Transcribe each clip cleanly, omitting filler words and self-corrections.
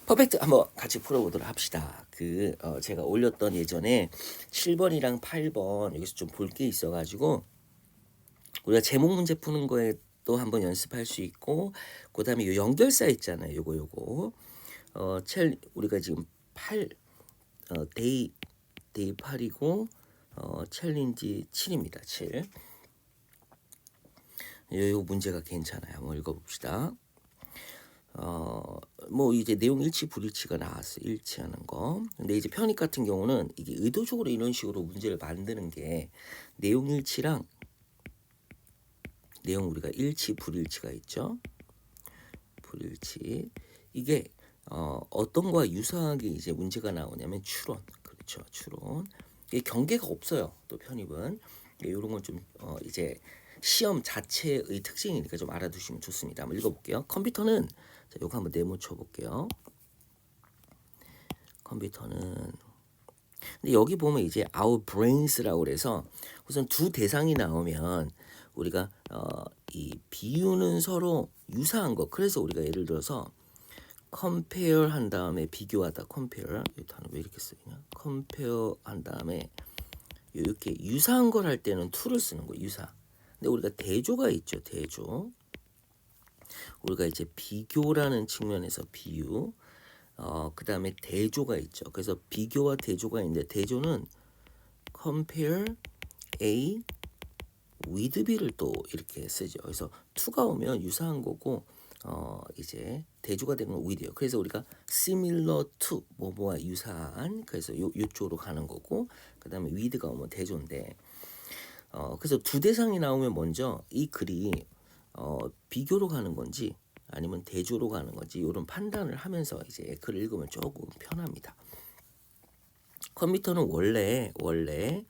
퍼펙트 한번 같이 풀어보도록 합시다. 제가 올렸던 예전에 7번이랑 8번 여기서 좀 볼 게 있어가지고 우리가 제목 문제 푸는 거에 또 한번 연습할 수 있고, 그다음에 요 연결사 있잖아요. 요거 우리가 지금 8 데이 8이고 챌린지 7입니다. 7. 요 문제가 괜찮아요. 한번 읽어봅시다. 뭐 이제 내용 일치 불일치가 나왔어. 일치하는 거. 근데 이제 편익 같은 경우는 이게 의도적으로 이런 식으로 문제를 만드는 게 내용 일치랑 내용 우리가 일치 불일치가 있죠. 불일치. 이게 어떤 거와 유사하게 이제 문제가 나오냐면 추론. 그렇죠. 추론. 이게 경계가 없어요. 또 편입은. 이런 건 좀 이제 시험 자체의 특징이니까 좀 알아두시면 좋습니다. 한번 읽어볼게요. 컴퓨터는 자, 요거 한번 네모 쳐볼게요. 컴퓨터는 근데 여기 보면 이제 our brains라고 그래서 우선 두 대상이 나오면 우리가 이 비유는 서로 유사한 거. 그래서 우리가 예를 들어서 compare 한 다음에 비교하다. compare 이 단어 왜 이렇게 쓰냐? compare 한 다음에 이렇게 유사한 걸 할 때는 to를 쓰는 거. 유사. 근데 우리가 대조가 있죠. 대조. 우리가 이제 비교라는 측면에서 비유. 그 다음에 대조가 있죠. 그래서 비교와 대조가 있는데 대조는 compare A with B를 또 이렇게 쓰죠. 그래서 to가 오면 유사한 거고 이제 대조가 되는 건 with예요. 그래서 우리가 similar to 뭐뭐와 유사한 그래서 요쪽으로 가는 거고 그 다음에 with가 오면 대조인데 그래서 두 대상이 나오면 먼저 이 글이 비교로 가는 건지 아니면 대조로 가는 건지 이런 판단을 하면서 이제 글을 읽으면 조금 편합니다. 컴퓨터는 원래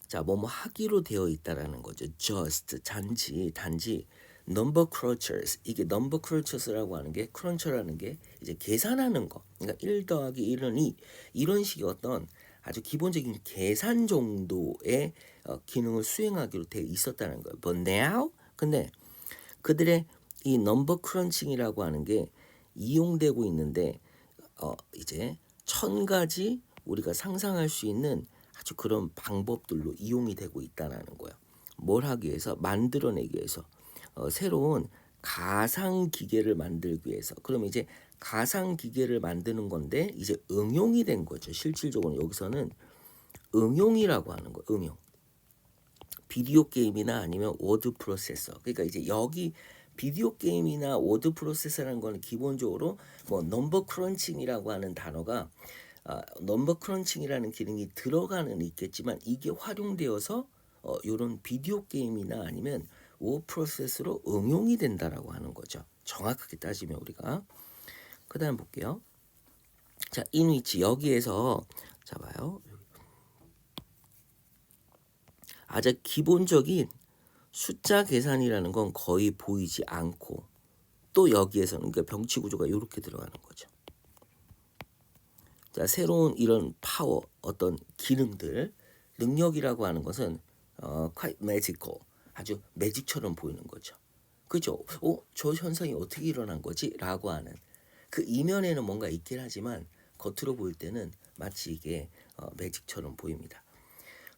자 뭐뭐 하기로 되어 있다라는 거죠. just 단지 number crunchers 이게 number crunchers라고 하는 게 cruncher라는 게 이제 계산하는 거. 그러니까 1 더하기 1은 2 이런 식의 어떤 아주 기본적인 계산 정도의 기능을 수행하기로 되어 있었다는 거예요. But now 근데 그들의 이 넘버 크런칭이라고 하는 게 이용되고 있는데 이제 1000가지 우리가 상상할 수 있는 아주 그런 방법들로 이용이 되고 있다는 거예요. 뭘 하기 위해서? 만들어내기 위해서 새로운 가상 기계를 만들기 위해서. 그럼 이제 가상 기계를 만드는 건데 이제 응용이 된 거죠. 실질적으로 여기서는 응용이라고 하는 거예요. 응용. 비디오 게임이나 아니면 워드 프로세서. 그러니까 이제 여기 비디오 게임이나 워드 프로세서라는 거는 기본적으로 뭐 넘버 크런칭이라고 하는 단어가 넘버 크런칭이라는 기능이 들어가는 있겠지만 이게 활용되어서 이런 비디오 게임이나 아니면 워드 프로세서로 응용이 된다라고 하는 거죠. 정확하게 따지면 우리가 그다음 볼게요. 자, in which 여기에서 자 봐요. 아주 기본적인 숫자 계산이라는 건 거의 보이지 않고 또 여기에서는 그러니까 병치 구조가 이렇게 들어가는 거죠. 자, 새로운 이런 파워 어떤 기능들 능력이라고 하는 것은 quite magical 아주 매직처럼 보이는 거죠. 그죠? 저 현상이 어떻게 일어난 거지? 라고 하는 그 이면에는 뭔가 있긴 하지만 겉으로 보일 때는 마치 이게 매직처럼 보입니다.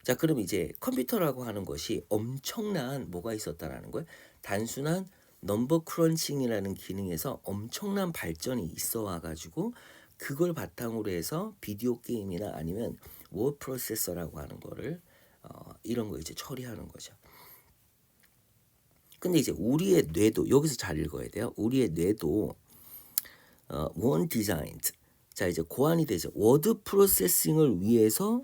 자, 그럼 이제 컴퓨터라고 하는 것이 엄청난 뭐가 있었다라는 거예요. 단순한 넘버 크런칭이라는 기능에서 엄청난 발전이 있어 와가지고 그걸 바탕으로 해서 비디오 게임이나 아니면 워드 프로세서라고 하는 거를 이런 거 이제 처리하는 거죠. 근데 이제 우리의 뇌도 여기서 잘 읽어야 돼요. 우리의 뇌도 one designed 자 이제 고안이 되죠. 워드 프로세싱을 위해서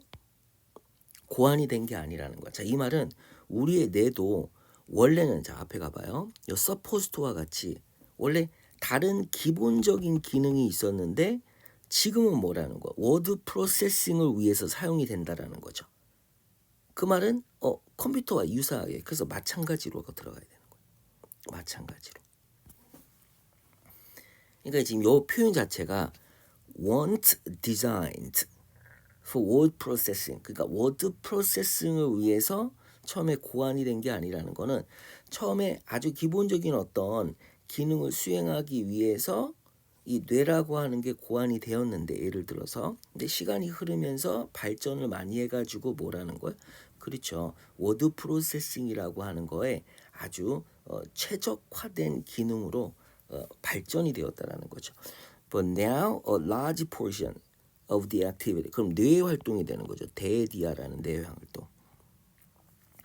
고안이 된 게 아니라는 거야. 자, 이 말은 우리의 뇌도 원래는 자 앞에 가봐요. 요 supposed와 같이 원래 다른 기본적인 기능이 있었는데 지금은 뭐라는 거야? 워드 프로세싱을 위해서 사용이 된다라는 거죠. 그 말은 컴퓨터와 유사하게 그래서 마찬가지로 들어가야 되는 거야. 마찬가지로. 그러니까 지금 요 표현 자체가 weren't designed for word processing. 그러니까 워드 프로세싱을 위해서 처음에 고안이 된 게 아니라는 거는 처음에 아주 기본적인 어떤 기능을 수행하기 위해서 이 뇌라고 하는 게 고안이 되었는데 예를 들어서 근데 시간이 흐르면서 발전을 많이 해가지고 뭐라는 거예요? 그렇죠. 워드 프로세싱이라고 하는 거에 아주 최적화된 기능으로 발전이 되었다라는 거죠. But now a large portion of the activity. 그럼 뇌 활동이 되는 거죠. 대디아라는 뇌 활동.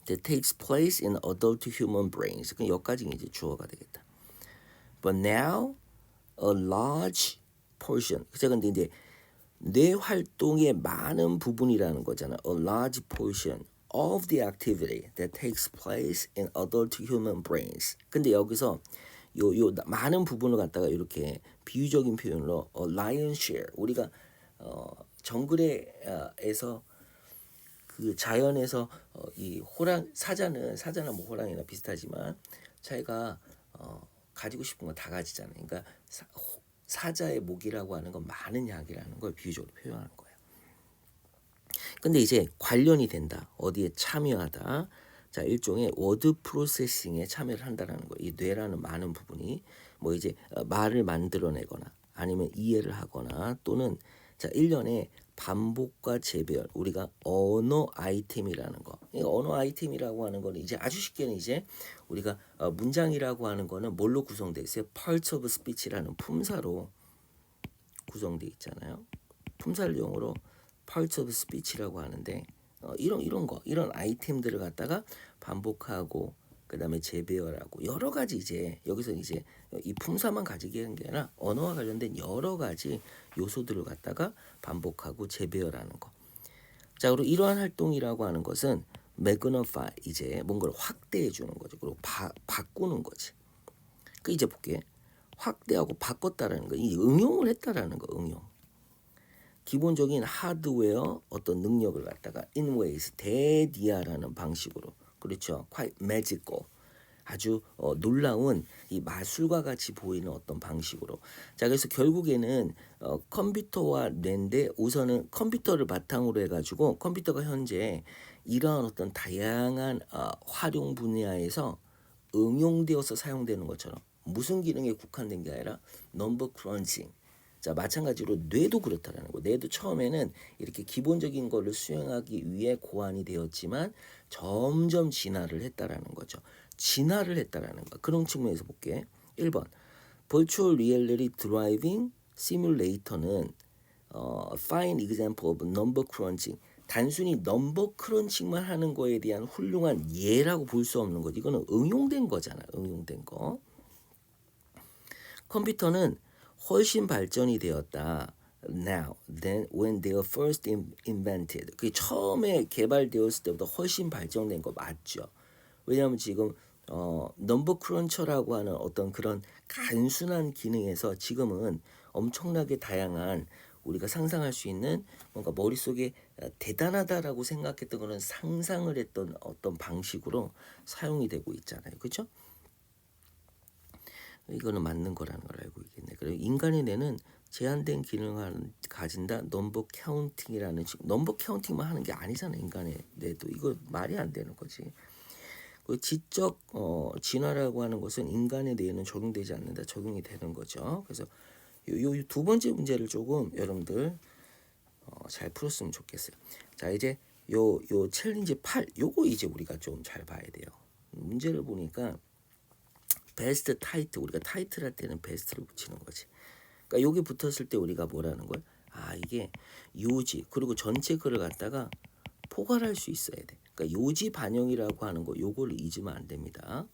That takes place in adult human brains. 그럼 여기까지 이제 주어가 되겠다. But now a large portion. 제가 근데 이제 뇌 활동의 많은 부분이라는 거잖아. A large portion of the activity that takes place in adult human brains. 근데 여기서 요 많은 부분을 갖다가 이렇게 비유적인 표현으로 lion share. 우리가 정글에서 그 자연에서 이 호랑 사자는 뭐 호랑이나 비슷하지만 자기가 가지고 싶은 거 다 가지잖아요. 그러니까 사자의 목이라고 하는 건 많은 약이라는 걸 비유적으로 표현하는 거예요. 근데 이제 관련이 된다. 어디에 참여하다. 자, 일종의 워드 프로세싱에 참여를 한다라는 거예요. 이 뇌라는 많은 부분이 뭐 이제 말을 만들어내거나 아니면 이해를 하거나 또는 자, 1년에 반복과 재배열 우리가 언어 아이템이라는 거. 이 언어 아이템이라고 하는 거는 이제 아주 쉽게는 이제 우리가 문장이라고 하는 거는 뭘로 구성되어 있어요? Parts of speech라는 품사로 구성되어 있잖아요. 품사를 용어로 Parts of speech라고 하는데 이런 아이템들을 갖다가 반복하고 그다음에 재배열하고 여러 가지 이제 여기서 이제 이 품사만 가지게 한 게 아니라 언어와 관련된 여러 가지 요소들을 갖다가 반복하고 재배열하는 거. 자, 그리고 이러한 활동이라고 하는 것은 magnify 이제 뭔가를 확대해 주는 거죠. 그리고 바꾸는 거지. 그 이제 볼게. 확대하고 바꿨다라는 거. 이 응용을 했다라는 거. 응용. 기본적인 하드웨어 어떤 능력을 갖다가 in ways 대디아라는 방식으로 그렇죠. quite magical 아주 놀라운 이 마술과 같이 보이는 어떤 방식으로 자 그래서 결국에는 컴퓨터와 뇌인데 우선은 컴퓨터를 바탕으로 해가지고 컴퓨터가 현재 이러한 어떤 다양한 활용 분야에서 응용되어서 사용되는 것처럼 무슨 기능에 국한된 게 아니라 넘버 크런칭 자 마찬가지로 뇌도 그렇다라는 거. 뇌도 처음에는 이렇게 기본적인 거를 수행하기 위해 고안이 되었지만 점점 진화를 했다라는 거죠. 진화를 했다라는 거. 그런 측면에서 볼게. 1번 Virtual Reality Driving Simulator는 fine example of number crunching. 단순히 넘버 크런칭만 하는 거에 대한 훌륭한 예라고 볼 수 없는 거지. 이거는 응용된 거잖아. 응용된 거. 컴퓨터는 훨씬 발전이 되었다. Now, than when they were first invented. 그게 처음에 개발되었을 때보다 훨씬 발전된 거 맞죠. 왜냐하면 지금 넘버 크런처라고 하는 어떤 그런 단순한 기능에서 지금은 엄청나게 다양한 우리가 상상할 수 있는 뭔가 머릿속에 대단하다라고 생각했던 거는 상상을 했던 어떤 방식으로 사용이 되고 있잖아요. 그렇죠? 이거는 맞는 거라는 걸 알고 있겠네. 그리고 인간의 뇌는 제한된 기능을 가진다. 넘버 카운팅이라는 넘버 카운팅만 하는 게 아니잖아. 인간의 뇌도 이거 말이 안 되는 거지. 그 지적 진화라고 하는 것은 인간의 뇌에는 적용되지 않는다. 적용이 되는 거죠. 그래서 요 두 번째 문제를 조금 여러분들 잘 풀었으면 좋겠어요. 자 이제 요 챌린지 8 요거 이제 우리가 좀 잘 봐야 돼요. 문제를 보니까 베스트 타이틀 우리가 타이틀 할 때는 베스트를 붙이는 거지. 그러니까 여기 붙었을 때 우리가 뭐라는 걸? 아 이게 요지 그리고 전체 글을 갖다가 포괄할 수 있어야 돼. 그러니까 요지 반영이라고 하는 거 요거를 잊으면 안 됩니다.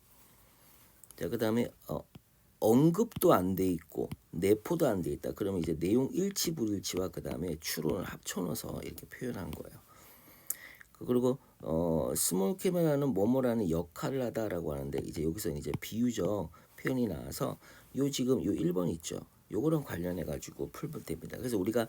자 그다음에 언급도 안 돼 있고 내포도 안 돼 있다. 그러면 이제 내용 일치 불일치와 그다음에 추론을 합쳐넣어서 이렇게 표현한 거예요. 그리고 스몰 캐머라는 뭐뭐라는 역할을 하다라고 하는데 이제 여기서 이제 비유적 표현이 나와서 요 지금 요 1번 있죠. 요거랑 관련해 가지고 풀면 됩니다. 그래서 우리가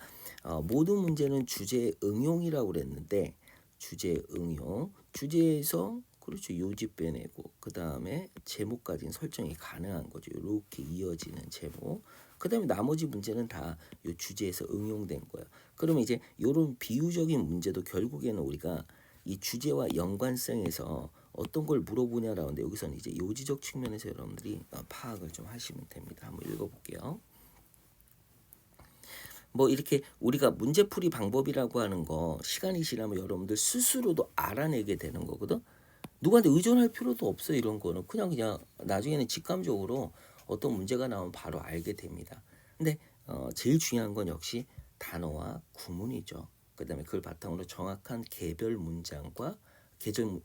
모든 문제는 주제 응용이라고 그랬는데 주제 응용 주제에서 그렇죠. 요지 빼내고 그다음에 제목까지는 설정이 가능한 거죠. 이렇게 이어지는 제목. 그다음에 나머지 문제는 다 요 주제에서 응용된 거예요. 그러면 이제 요런 비유적인 문제도 결국에는 우리가 이 주제와 연관성에서 어떤 걸 물어보냐라는데 여기서는 이제 요지적 측면에서 여러분들이 파악을 좀 하시면 됩니다. 한번 읽어볼게요. 뭐 이렇게 우리가 문제풀이 방법이라고 하는 거 시간이 지나면 여러분들 스스로도 알아내게 되는 거거든. 누구한테 의존할 필요도 없어. 이런 거는 그냥 나중에는 직감적으로 어떤 문제가 나오면 바로 알게 됩니다. 근데 제일 중요한 건 역시 단어와 구문이죠. 그다음에 그걸 바탕으로 정확한 개별 문장과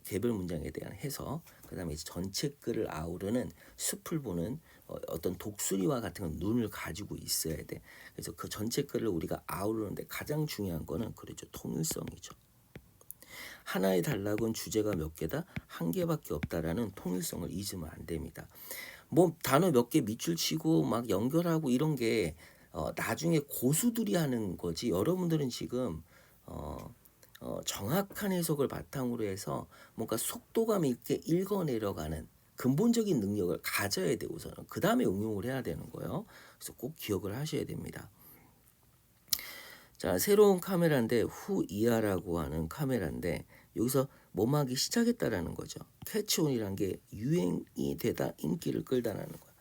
개별 문장에 대한 해석, 그다음에 이제 전체 글을 아우르는 숲을 보는 어떤 독수리와 같은 눈을 가지고 있어야 돼. 그래서 그 전체 글을 우리가 아우르는데 가장 중요한 거는 그렇죠. 통일성이죠. 하나의 단락은 주제가 몇 개다? 한 개밖에 없다라는 통일성을 잊으면 안 됩니다. 뭐 단어 몇 개 밑줄 치고 막 연결하고 이런 게 나중에 고수들이 하는 거지. 여러분들은 지금 정확한 해석을 바탕으로 해서 뭔가 속도감 있게 읽어내려가는 근본적인 능력을 가져야 돼. 우선은 그 다음에 응용을 해야 되는 거예요. 그래서 꼭 기억을 하셔야 됩니다. 자, 새로운 카메라인데 후이아라고 하는 카메라인데 여기서 뭐하기 시작했다라는 거죠. 캐치온이란 게 유행이 되다 인기를 끌다라는 거야.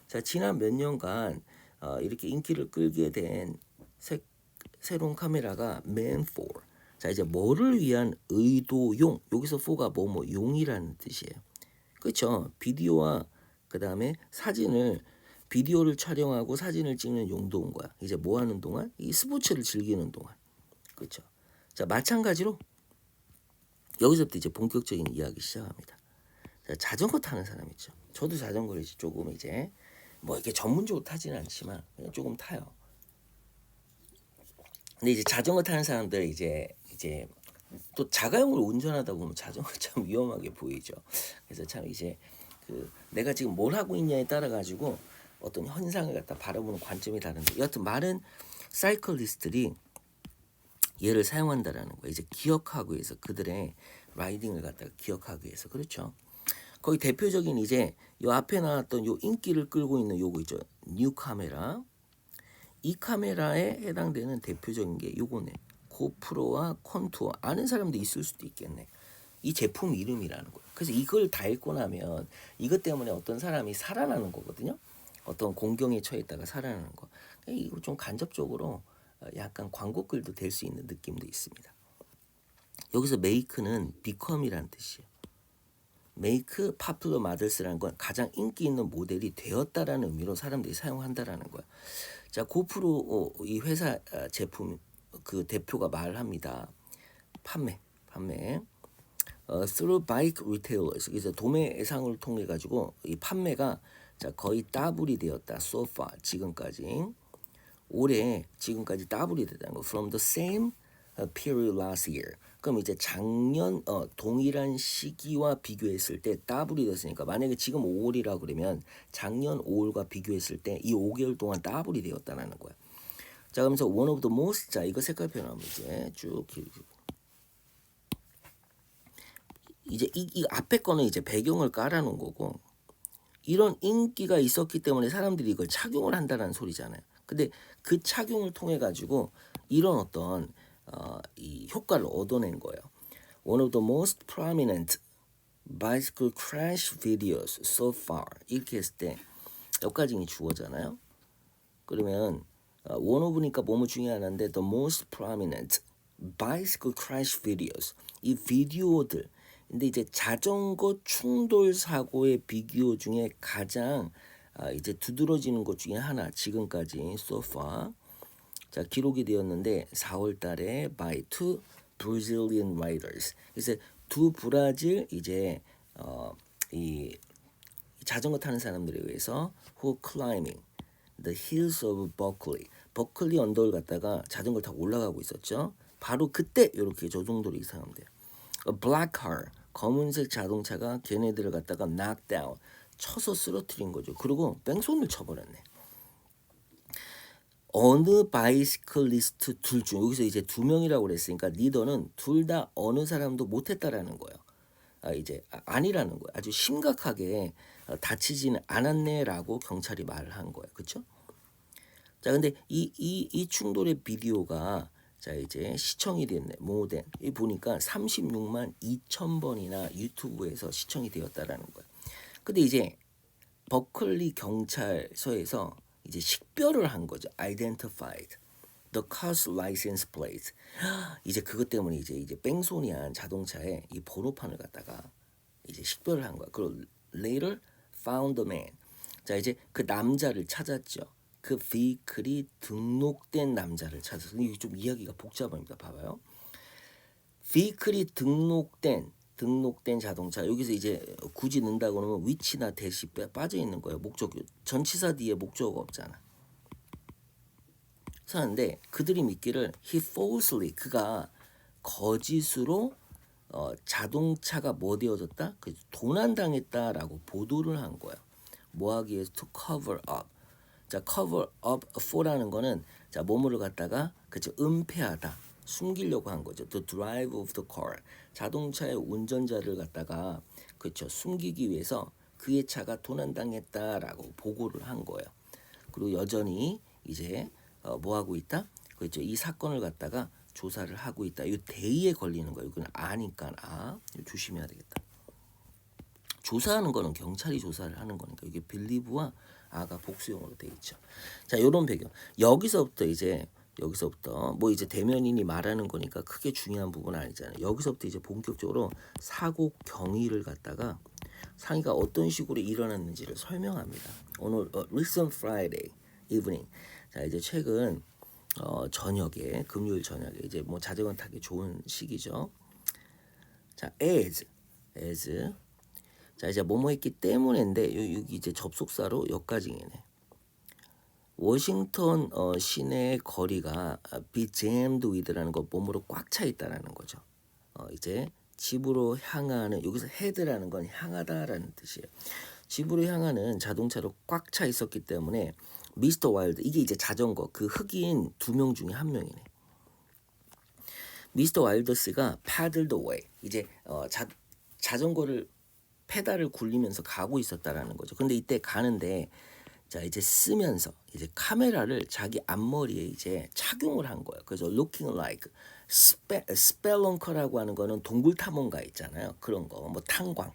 자, 지난 몇 년간 이렇게 인기를 끌게 된 새로운 카메라가 Man4. 자, 이제 뭐를 위한 의도용. 여기서 4가 뭐뭐 용이라는 뜻이에요. 그렇죠? 비디오와 그다음에 비디오를 촬영하고 사진을 찍는 용도인 거야. 이제 뭐 하는 동안? 이 스포츠를 즐기는 동안. 그렇죠? 자, 마찬가지로 여기서부터 이제 본격적인 이야기 시작합니다. 자, 자전거 타는 사람 있죠. 저도 자전거를 이제 조금 이제 뭐 이렇게 전문적으로 타지는 않지만 그냥 조금 타요. 근데 이제 자전거 타는 사람들 이제 또 자가용을 운전하다 보면 자전거 참 위험하게 보이죠. 그래서 참 이제 내가 지금 뭘 하고 있냐에 따라 가지고 어떤 현상을 갖다 바라보는 관점이 다른데 여하튼 많은 사이클리스트들이 얘를 사용한다라는 거예요. 이제 기억하기 위해서 그들의 라이딩을 갖다가 기억하기 위해서. 그렇죠. 거기 대표적인 이제 요 앞에 나왔던 요 인기를 끌고 있는 요거 있죠. 뉴 카메라. 이 카메라에 해당되는 대표적인 게 요거네. 고프로와 컨투어. 아는 사람도 있을 수도 있겠네. 이 제품 이름이라는 거예요. 그래서 이걸 다 읽고 나면 이것 때문에 어떤 사람이 살아나는 거거든요. 어떤 공경에 처했다가 살아나는 거. 이거 좀 간접적으로 약간 광고글도 될 수 있는 느낌도 있습니다. 여기서 메이크는 비컴이라는 뜻이에요. 메이크 파플러 마들스라는 건 가장 인기 있는 모델이 되었다라는 의미로 사람들이 사용한다라는 거야. 자, 고프로 이 회사 제품 그 대표가 말합니다. 판매. through bike retailers. 그래서 도매상을 통해 가지고 이 판매가 자 거의 더블이 되었다. So far 지금까지 올해 지금까지 더블이 됐다는 거. From the same period last year. 그럼 이제 작년 동일한 시기와 비교했을 때 더블이 됐으니까 만약에 지금 5월이라 그러면 작년 5월과 비교했을 때 이 5개월 동안 더블이 되었다는 거야. 자, 그러면서 one of the most. 자, 이거 색깔 표현하면 이제 쭉 이제 이 앞에 거는 이제 배경을 깔아놓은 거고 이런 인기가 있었기 때문에 사람들이 이걸 착용을 한다는 소리잖아요. 근데 그 착용을 통해 가지고 이런 어떤 이 효과를 얻어낸 거예요. One of the most prominent bicycle crash videos so far. 이렇게 했을 때 여기까지 주어잖아요. 그러면 one of니까 뭐뭐 중에 하나인데 the most prominent bicycle crash videos. 이 비디오들. 근데 이제 자전거 충돌 사고의 비디오 중에 가장 이제 두드러지는 것 중에 하나 지금까지 so far 자 기록이 되었는데 4월 달에 by two Brazilian riders. 그래서 두 브라질 이제 이 자전거 타는 사람들에 의해서 who climbing the hills of Berkeley. 버클리 언덕을 갔다가 자전거를 타고 올라가고 있었죠. 바로 그때 이렇게 저 정도로 이상하면 돼요. A black car. 검은색 자동차가 걔네들을 갖다가 knock down. 쳐서 쓰러뜨린 거죠. 그리고 뺑소니를 쳐버렸네. 어느 바이시클리스트 둘 중 여기서 이제 두 명이라고 그랬으니까 리더는 둘 다 어느 사람도 못했다라는 거예요. 이제 아니라는 거예요. 아주 심각하게 다치지는 않았네라고 경찰이 말을 한 거예요. 그렇죠? 자, 근데 이 충돌의 비디오가 자 이제 시청이 됐네. 모된 이 보니까 36만 2천 번이나 유튜브에서 시청이 되었다라는 거예요. 근데 이제 버클리 경찰서에서 이제 식별을 한 거죠. identified. the car's license plate. 이제 그것 때문에 이제 뺑소니한 자동차에 이 번호판을 갖다가 이제 식별을 한 거야. 그리고 later found the man. 자 이제 그 남자를 찾았죠. 그 vehicle이 등록된 남자를 찾아서 이게 좀 이야기가 복잡합니다. 봐봐요. vehicle이 등록된 자동차 여기서 이제 굳이 넣는다고 하면 위치나 대시 빠져 있는 거예요. 목적 전치사 뒤에 목적어가 없잖아. 하는데 그들이 믿기를 he falsely 그가 거짓으로 자동차가 뭐 되어졌다? 그 도난당했다라고 보도를 한 거예요. 뭐 하기 위해서 to cover up. 자, cover up for라는 거는 자, 뭐뭐를 갖다가 그죠? 은폐하다. 숨기려고 한 거죠. The drive of the car. 자동차의 운전자를 갖다가 그렇죠. 숨기기 위해서 그의 차가 도난당했다라고 보고를 한 거예요. 그리고 여전히 이제 뭐 하고 있다? 그렇죠. 이 사건을 갖다가 조사를 하고 있다. 이 대의에 걸리는 거예요. 이건 아니까 조심해야 되겠다. 조사하는 거는 경찰이 조사를 하는 거니까 이게 believe와 아가 복수형으로 돼 있죠. 자, 요런 배경. 여기서부터 뭐 이제 대면인이 말하는 거니까 크게 중요한 부분은 아니잖아요. 여기서부터 이제 본격적으로 사고 경위를 갖다가 상의가 어떤 식으로 일어났는지를 설명합니다. 오늘 recent Friday evening. 자, 이제 최근 저녁에 금요일 저녁에 이제 뭐 자전거 타기 좋은 시기죠. 자, as 자 이제 뭐뭐 했기 때문인데 여기 이제 접속사로 여기까지네. 워싱턴 시내의 거리가 be jammed with라는 거 몸으로 꽉 차 있다라는 거죠. 이제 집으로 향하는 여기서 head라는 건 향하다라는 뜻이에요. 집으로 향하는 자동차로 꽉 차 있었기 때문에 미스터 와일드 이게 이제 자전거 그 흑인 2명 중에 1명이네. 미스터 와일더스가 paddled away 이제 자전거를 페달을 굴리면서 가고 있었다라는 거죠. 근데 이때 가는데 자 이제 쓰면서 이제 카메라를 자기 앞머리에 이제 착용을 한 거예요. 그래서 looking like 스펠런커라고 하는 거는 동굴 탐험가 있잖아요. 그런 거 뭐 탄광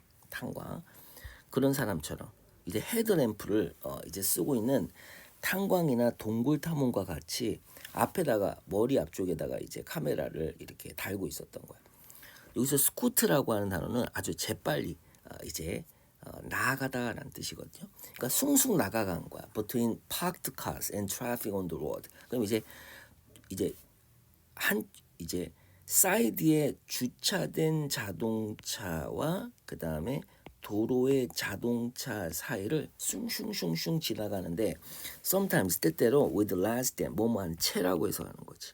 그런 사람처럼 이제 헤드램프를 이제 쓰고 있는 탄광이나 동굴 탐험과 같이 앞에다가 머리 앞쪽에다가 이제 카메라를 이렇게 달고 있었던 거예요. 여기서 스쿠트라고 하는 단어는 아주 재빨리 이제 나아가다라는 뜻이거든요. 그러니까 숭숭 나가간 거야. Between parked cars and traffic on the road. 그럼 이제 사이드에 주차된 자동차와 그 다음에 도로의 자동차 사이를 숭숭숭숭 지나가는데 sometimes 때때로 with less than 뭐뭐한 채라고 해서 하는 거지.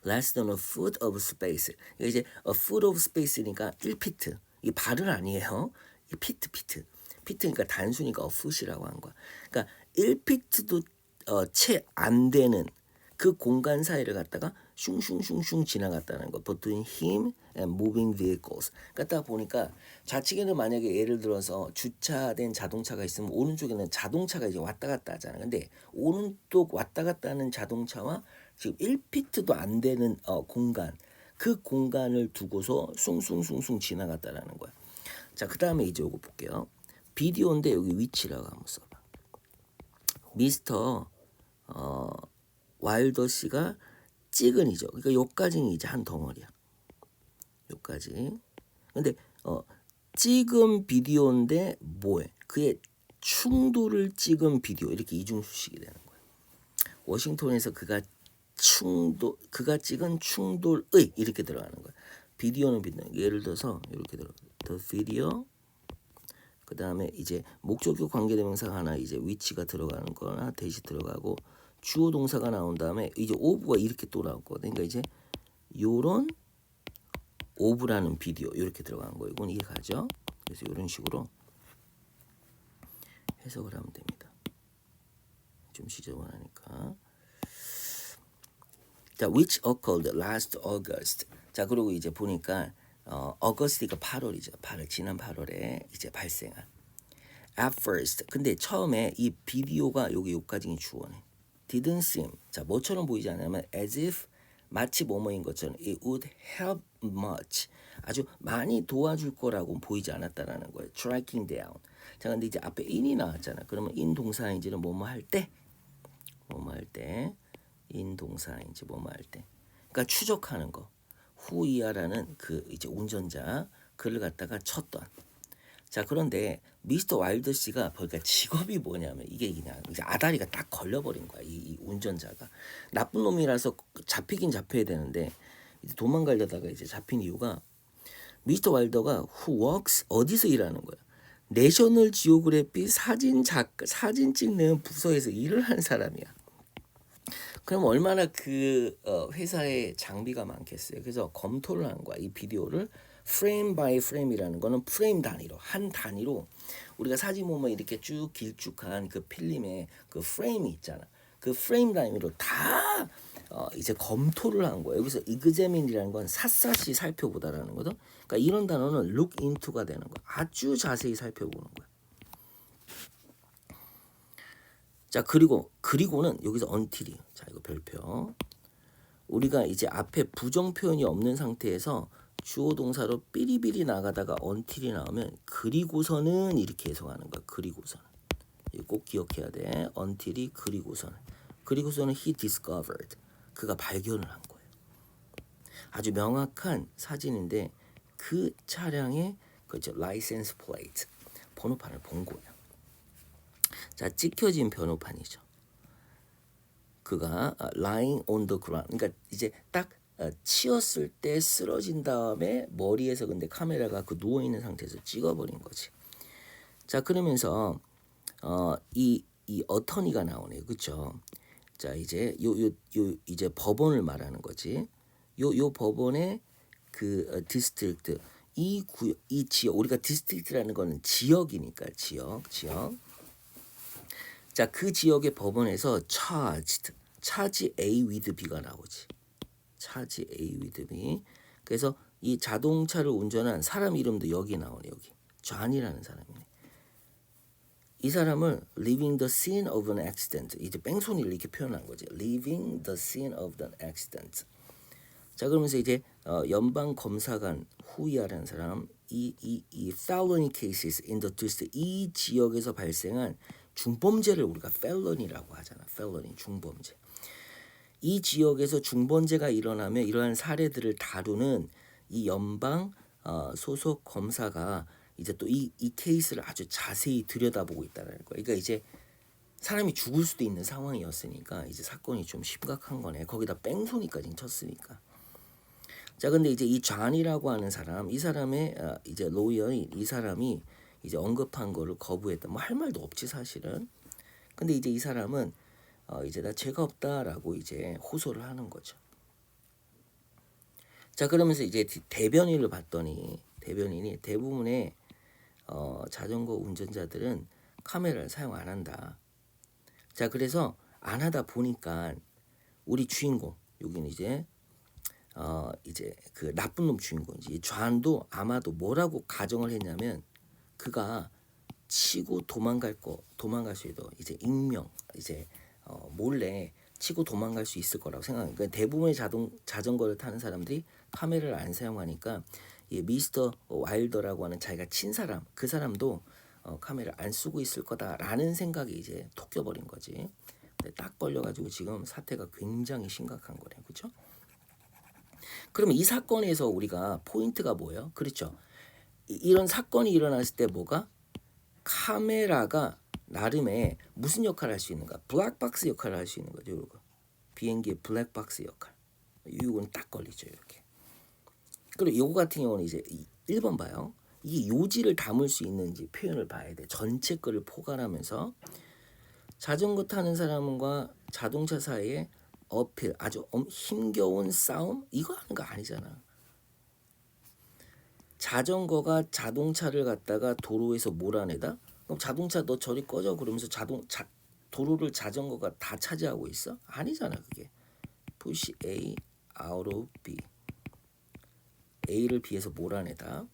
less than a foot of space. 이제 a foot of space니까 1피트. 이 발은 아니에요. 이 피트니까 단순히가 a foot이라고 한 거야. 그러니까 1피트도 채 안 되는 그 공간 사이를 갖다가 슝슝슝슝 지나갔다는 거. Between him and moving vehicles. 그러다 보니까 좌측에는 만약에 예를 들어서 주차된 자동차가 있으면 오른쪽에는 자동차가 이제 왔다 갔다 하잖아. 근데 오른쪽 왔다 갔다 하는 자동차와 지금 1피트도 안 되는 공간 그 공간을 두고서 숭숭숭숭 지나갔다라는 거야. 자, 그 다음에 이제 요거 볼게요. 비디오인데 여기 위치라고 한번 써봐. 미스터 와일더 씨가 찍은이죠. 그러니까 요까지는 이제 한 덩어리야. 요까지. 근데 찍은 비디오인데 뭐해? 그의 충돌을 찍은 비디오 이렇게 이중수식이 되는 거야. 워싱턴에서 그가 찍은 충돌의 이렇게 들어가는 거야. 비디오는 예를 들어서 이렇게 들어. The video. 그 다음에 이제 목적격 관계대명사가 하나 이제 위치가 들어가는 거나 대시 들어가고 주어 동사가 나온 다음에 이제 오브가 이렇게 또 나왔거든. 그러니까 이제 요런 오브라는 비디오 이렇게 들어간 거예요. 이건 이해가죠? 그래서 이런 식으로 해석을 하면 됩니다. 좀 지저분하니까. 자, which occurred last August. 자, 그리고 이제 보니까 어거스트가 8월이죠. 지난 8월에 이제 발생한. At first. 근데 처음에 이 비디오가 여기까지 주어네. Didn't seem. 자, 뭐처럼 보이지 않냐면 as if 마치 뭐뭐인 것처럼 it would help much. 아주 많이 도와줄 거라고 보이지 않았다라는 거예요. Striking down. 자, 근데 이제 앞에 in이 나왔잖아. 그러면 in 동사인지는 뭐뭐 할 때 인 동사인지 뭐뭐 할 때. 그러니까 추적하는 거. 후이아라는 그 이제 운전자 그를 갖다가 쳤던. 자 그런데 미스터 와일드 씨가 보니까 직업이 뭐냐면 이게 그냥 이제 아다리가 딱 걸려버린 거야. 이 운전자가 나쁜 놈이라서 잡히긴 잡혀야 되는데 이제 도망가려다가 이제 잡힌 이유가 미스터 와일더가 who works 어디서 일하는 거야? 내셔널 지오그래피 사진 찍는 부서에서 일을 하는 사람이야. 그럼 얼마나 그 회사에 장비가 많겠어요. 그래서 검토를 한 거야. 이 비디오를 프레임 바이 프레임이라는 거는 프레임 단위로 한 단위로 우리가 사진 보면 이렇게 쭉 길쭉한 그 필름에 그 프레임이 있잖아. 그 프레임 단위로 다 이제 검토를 한 거예요. 여기서 examine이라는 건 샅샅이 살펴보다라는 거죠. 그러니까 이런 단어는 look into가 되는 거야. 아주 자세히 살펴보는 거야. 자 그리고는 여기서 until이 자 이거 별표 우리가 이제 앞에 부정 표현이 없는 상태에서 주어 동사로 삐리삐리 나가다가 until이 나오면 그리고서는 이렇게 해석하는 거야. 그리고서는 이거 꼭 기억해야 돼. until이 그리고서는 he discovered 그가 발견을 한 거예요. 아주 명확한 사진인데 그 차량의 그죠 라이센스 플레이트 번호판을 본 거예요. 자 찍혀진 번호판이죠. 그가 lying on the ground 그러니까 이제 딱 치였을 때 쓰러진 다음에 머리에서 근데 카메라가 그 누워 있는 상태에서 찍어버린 거지. 자 그러면서 이 어터니가 나오네요, 그렇죠? 자 이제 요 이제 법원을 말하는 거지. 요 법원의 그 디스트릭트 이 지역 우리가 디스트릭트라는 거는 지역이니까 지역. 자 그 지역의 법원에서 차지 A with B가 나오지. 차지 A with B. 그래서 이 자동차를 운전한 사람 이름도 여기 나오네. 여기 존이라는 사람이네. 이 사람을 leaving the scene of an accident 이제 뺑소니를 이렇게 표현한 거지. leaving the scene of an accident. 자 그러면서 이제 연방 검사관 후이아라는 사람 이 felony cases in the district 이 지역에서 발생한 중범죄를 우리가 felony라고 하잖아. felony 중범죄. 이 지역에서 중범죄가 일어나면 이러한 사례들을 다루는 이 연방 소속 검사가 이제 또 이 케이스를 아주 자세히 들여다보고 있다는 거야. 그러니까 이제 사람이 죽을 수도 있는 상황이었으니까 이제 사건이 좀 심각한 거네. 거기다 뺑소니까지 쳤으니까. 자, 근데 이제 이 존이라고 하는 사람, 이 사람의 이제 로이어인 이 사람이 이제 언급한 거를 거부했다. 뭐 할 말도 없지 사실은. 근데 이제 이 사람은 이제 나 죄가 없다라고 이제 호소를 하는 거죠. 자, 그러면서 이제 대변인을 봤더니 대변인이 대부분의 자전거 운전자들은 카메라를 사용 안 한다. 자, 그래서 안 하다 보니까 우리 주인공 여기는 이제 그 나쁜 놈 주인공이지. 존도 아마도 뭐라고 가정을 했냐면 그가 치고 도망갈 수도 이제 익명 이제 몰래 치고 도망갈 수 있을 거라고 생각해요. 그러니까 대부분의 자전거를 타는 사람들이 카메라를 안 사용하니까 이 미스터 와일더라고 하는 자기가 친 사람 그 사람도 카메라 안 쓰고 있을 거다라는 생각이 이제 톡껴버린 거지. 딱 걸려가지고 지금 사태가 굉장히 심각한 거네, 그렇죠? 그러면 이 사건에서 우리가 포인트가 뭐예요? 그렇죠. 이런 사건이 일어났을 때 뭐가 카메라가 나름의 무슨 역할을 할 수 있는가? 블랙박스 역할을 할 수 있는 거죠. 이거 비행기의 블랙박스 역할. 이건 딱 걸리죠 이렇게. 그리고 이거 같은 경우는 이제 1번 봐요. 이게 요지를 담을 수 있는지 표현을 봐야 돼. 전체 거를 포괄하면서 자전거 타는 사람과 자동차 사이에 어필 아주 힘겨운 싸움 이거 하는 거 아니잖아. 자전거가 자동차를 갖다가 도로에서 몰아내다? 그럼 자동차 너 저리 꺼져 그러면서 도로를 자전거가 다 차지하고 있어? 아니잖아 그게. push A out of B. A를 B에서 몰아내다.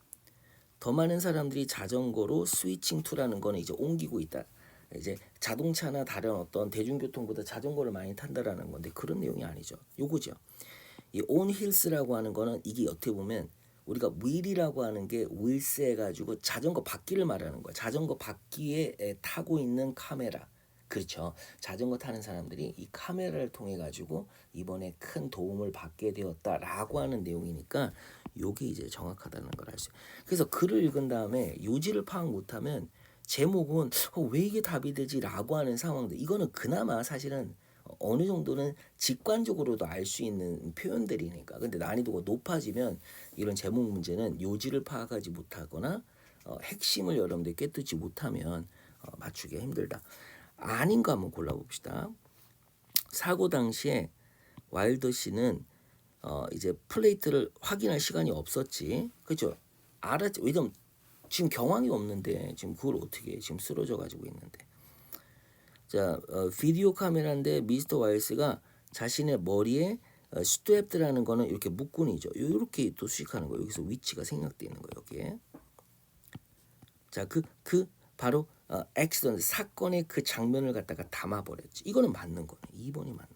더 많은 사람들이 자전거로 스위칭 투라는 거는 이제 옮기고 있다. 이제 자동차나 다른 어떤 대중교통보다 자전거를 많이 탄다라는 건데 그런 내용이 아니죠. 요거죠. 이 on wheels라고 하는 거는 이게 어떻게 보면 우리가 wheel이라고 하는 게 wheels 해가지고 자전거 바퀴를 말하는 거야. 자전거 바퀴에 타고 있는 카메라 그렇죠. 자전거 타는 사람들이 이 카메라를 통해 가지고 이번에 큰 도움을 받게 되었다라고 하는 내용이니까 요게 이제 정확하다는 걸 알 수. 그래서 글을 읽은 다음에 요지를 파악 못하면 제목은 왜 이게 답이 되지라고 하는 상황들. 이거는 그나마 사실은 어느 정도는 직관적으로도 알 수 있는 표현들이니까. 근데 난이도가 높아지면 이런 제목 문제는 요지를 파악하지 못하거나 핵심을 여러분들이 꿰뚫지 못하면 맞추기가 힘들다. 아닌 거 한번 골라봅시다. 사고 당시에 와일더 씨는 이제 플레이트를 확인할 시간이 없었지. 그죠? 알았지. 왜냐면 지금 경황이 없는데 지금 그걸 어떻게 해? 지금 쓰러져 가지고 있는데. 자, 비디오 카메라인데 미스터 와일스가 자신의 머리에 스트랩드라는 거는 이렇게 묶군이죠. 이렇게 또 수식하는 거예요. 여기서 위치가 생략되어 있는 거예요. 여기에. 자, 그 바로 액시던트 사건의 그 장면을 갖다가 담아버렸지. 이거는 맞는 거네. 2번이 맞는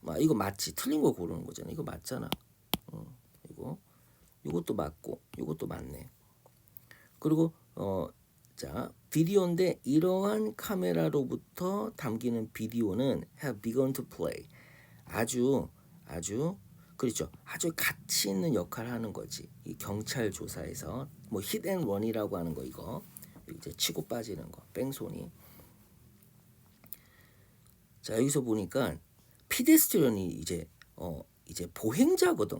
거네. 이거 맞지. 틀린 거 고르는 거잖아. 이거 맞잖아. 이것도 맞고 이것도 맞네. 그리고 자, 비디오인데 이러한 카메라로부터 담기는 비디오는 have begun to play. 아주 그렇죠. 아주 가치 있는 역할을 하는 거지. 이 경찰 조사에서 뭐 hit and run이라고 하는 거 이거 이제 치고 빠지는 거 뺑소니. 자, 여기서 보니까 피데스트리언이 이제 보행자거든.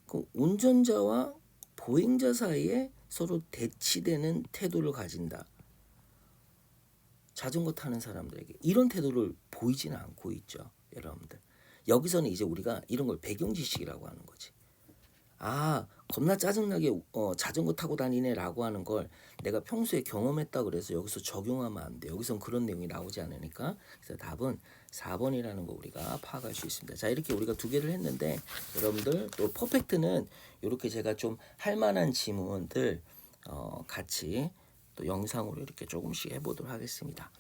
그 운전자와 보행자 사이에 서로 대치되는 태도를 가진다. 자전거 타는 사람들에게 이런 태도를 보이지는 않고 있죠, 여러분들. 여기서는 이제 우리가 이런 걸 배경 지식이라고 하는 거지. 겁나 짜증나게 자전거 타고 다니네라고 하는 걸 내가 평소에 경험했다 그래서 여기서 적용하면 안 돼. 여기선 그런 내용이 나오지 않으니까. 그래서 답은 4번이라는 거 우리가 파악할 수 있습니다. 자, 이렇게 우리가 두 개를 했는데 여러분들 또 퍼펙트는 이렇게 제가 좀 할 만한 지문들 같이 또 영상으로 이렇게 조금씩 해보도록 하겠습니다.